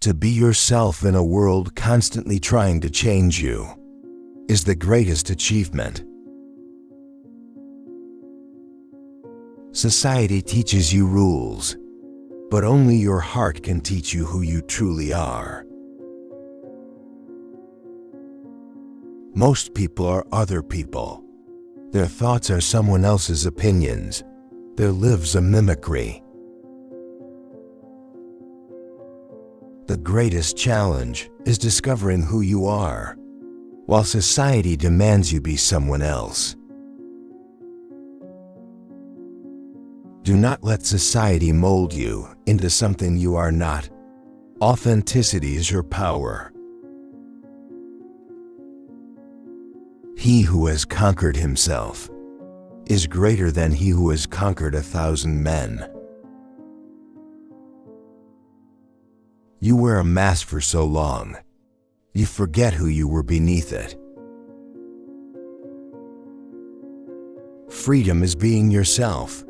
To be yourself in a world constantly trying to change you is the greatest achievement. Society teaches you rules, but only your heart can teach you who you truly are. Most people are other people. Their thoughts are someone else's opinions. Their lives a mimicry. The greatest challenge is discovering who you are, while society demands you be someone else. Do not let society mold you into something you are not. Authenticity is your power. He who has conquered himself is greater than he who has conquered 1,000 men. You wear a mask for so long, you forget who you were beneath it. Freedom is being yourself,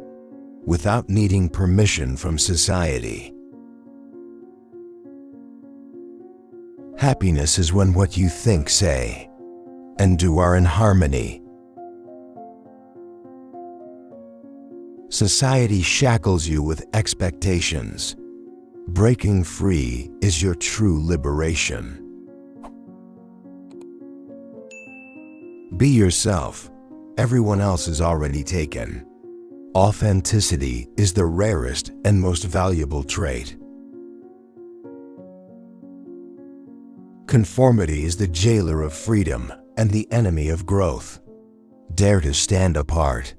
without needing permission from society. Happiness is when what you think, say, and do are in harmony. Society shackles you with expectations. Breaking free is your true liberation. Be yourself. Everyone else is already taken. Authenticity is the rarest and most valuable trait. Conformity is the jailer of freedom and the enemy of growth. Dare to stand apart.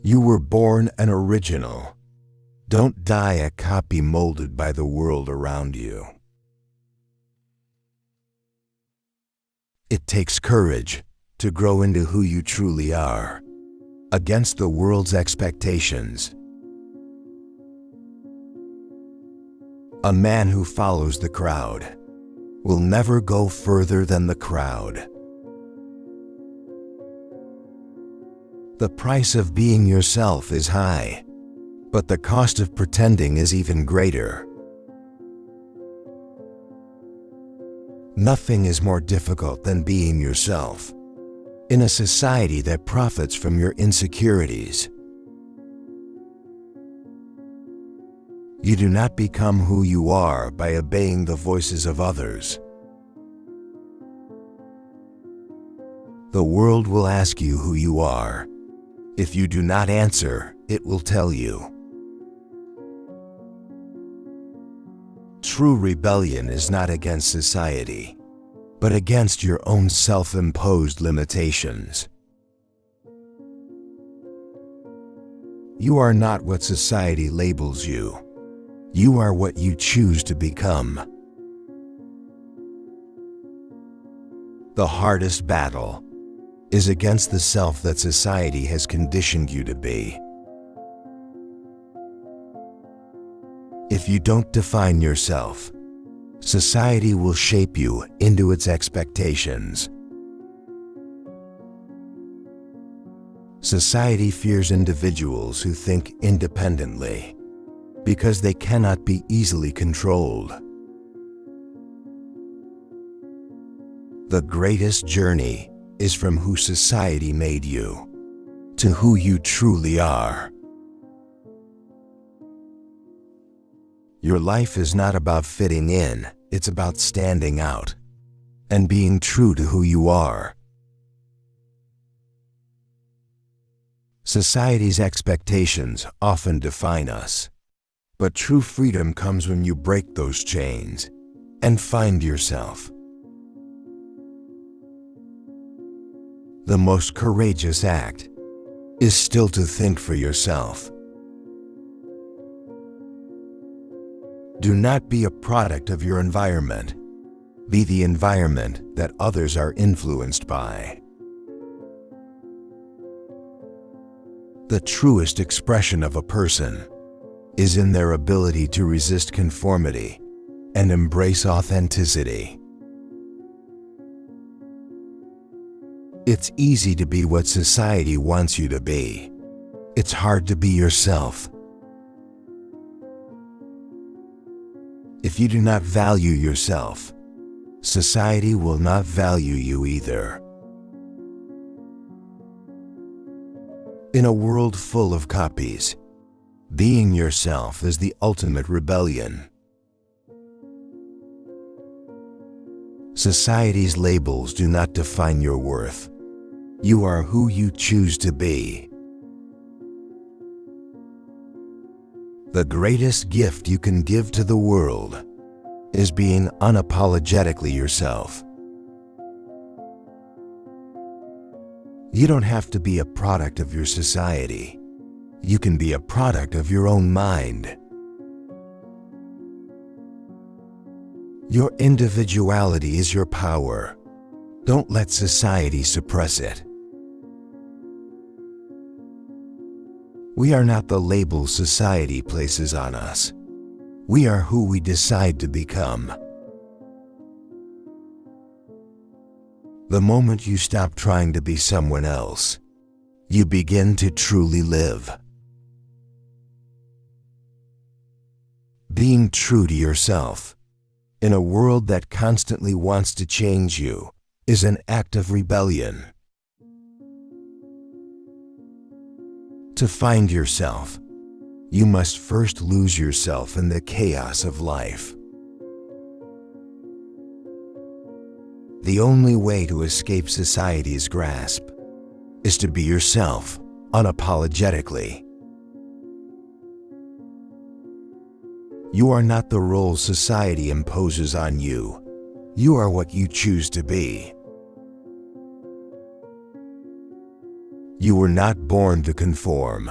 You were born an original. Don't die a copy molded by the world around you. It takes courage to grow into who you truly are, against the world's expectations. A man who follows the crowd will never go further than the crowd. The price of being yourself is high, but the cost of pretending is even greater. Nothing is more difficult than being yourself in a society that profits from your insecurities. You do not become who you are by obeying the voices of others. The world will ask you who you are. If you do not answer, it will tell you. True rebellion is not against society, but against your own self-imposed limitations. You are not what society labels you. You are what you choose to become. The hardest battle is against the self that society has conditioned you to be. If you don't define yourself, society will shape you into its expectations. Society fears individuals who think independently because they cannot be easily controlled. The greatest journey is from who society made you to who you truly are. Your life is not about fitting in, it's about standing out and being true to who you are. Society's expectations often define us, but true freedom comes when you break those chains and find yourself. The most courageous act is still to think for yourself. Do not be a product of your environment. Be the environment that others are influenced by. The truest expression of a person is in their ability to resist conformity and embrace authenticity. It's easy to be what society wants you to be. It's hard to be yourself. If you do not value yourself, society will not value you either. In a world full of copies, being yourself is the ultimate rebellion. Society's labels do not define your worth. You are who you choose to be. The greatest gift you can give to the world is being unapologetically yourself. You don't have to be a product of your society. You can be a product of your own mind. Your individuality is your power. Don't let society suppress it. We are not the labels society places on us. We are who we decide to become. The moment you stop trying to be someone else, you begin to truly live. Being true to yourself, in a world that constantly wants to change you, is an act of rebellion. To find yourself, you must first lose yourself in the chaos of life. The only way to escape society's grasp is to be yourself unapologetically. You are not the role society imposes on you. You are what you choose to be. You were not born to conform.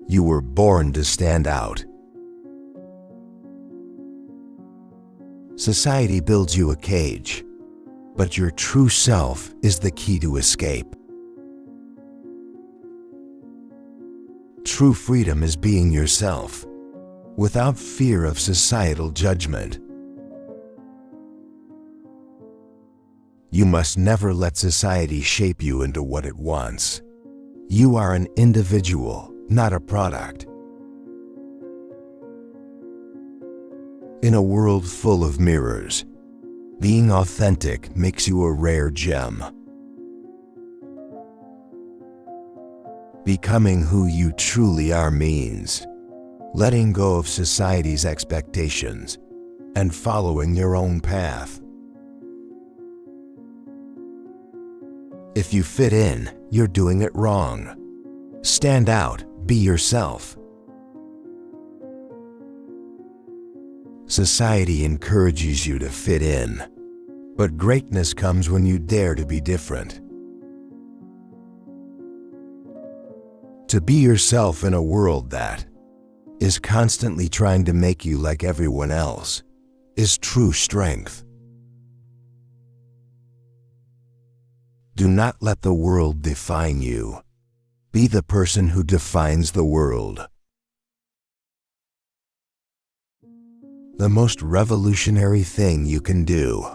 You were born to stand out. Society builds you a cage, but your true self is the key to escape. True freedom is being yourself, without fear of societal judgment. You must never let society shape you into what it wants. You are an individual, not a product. In a world full of mirrors, being authentic makes you a rare gem. Becoming who you truly are means letting go of society's expectations and following your own path. If you fit in, you're doing it wrong. Stand out, be yourself. Society encourages you to fit in, but greatness comes when you dare to be different. To be yourself in a world that is constantly trying to make you like everyone else is true strength. Do not let the world define you. Be the person who defines the world. The most revolutionary thing you can do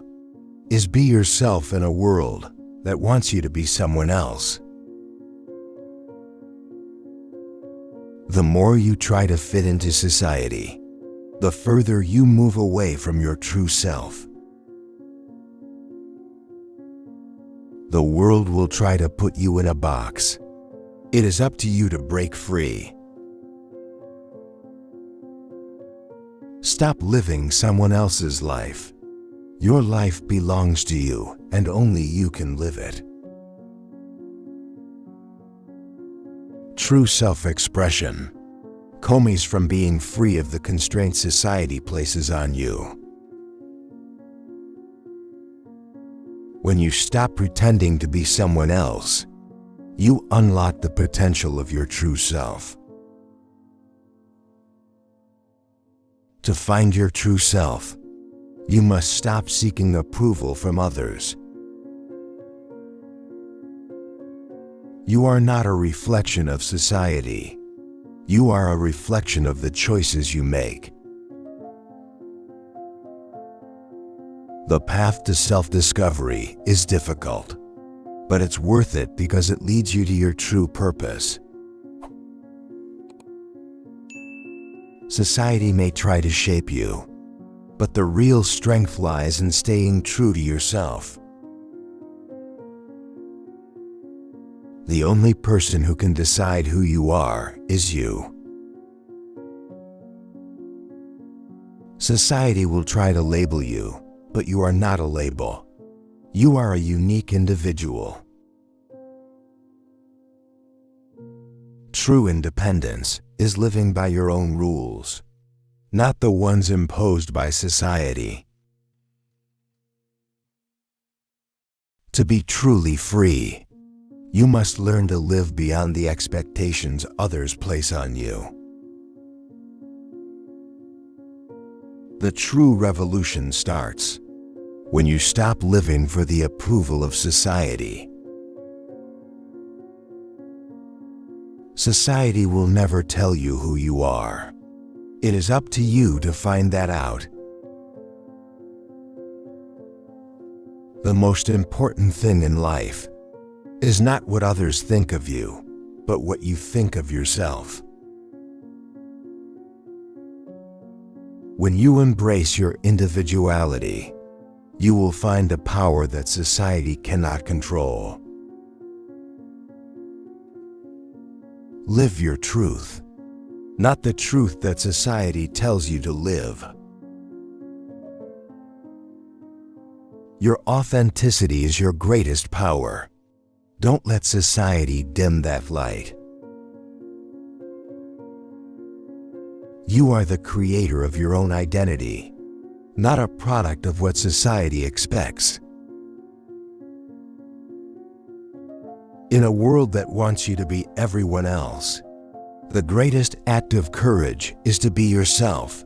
is be yourself in a world that wants you to be someone else. The more you try to fit into society, the further you move away from your true self. The world will try to put you in a box. It is up to you to break free. Stop living someone else's life. Your life belongs to you, and only you can live it. True self-expression comes from being free of the constraints society places on you. When you stop pretending to be someone else, you unlock the potential of your true self. To find your true self, you must stop seeking approval from others. You are not a reflection of society. You are a reflection of the choices you make. The path to self-discovery is difficult, but it's worth it because it leads you to your true purpose. Society may try to shape you, But the real strength lies in staying true to yourself. The only person who can decide who you are is you. Society will try to label you, but you are not a label. You are a unique individual. True independence is living by your own rules, not the ones imposed by society. To be truly free, you must learn to live beyond the expectations others place on you. The true revolution starts when you stop living for the approval of society. Society will never tell you who you are. It is up to you to find that out. The most important thing in life is not what others think of you, but what you think of yourself. When you embrace your individuality, you will find a power that society cannot control. Live your truth, not the truth that society tells you to live. Your authenticity is your greatest power. Don't let society dim that light. You are the creator of your own identity, not a product of what society expects. In a world that wants you to be everyone else, the greatest act of courage is to be yourself.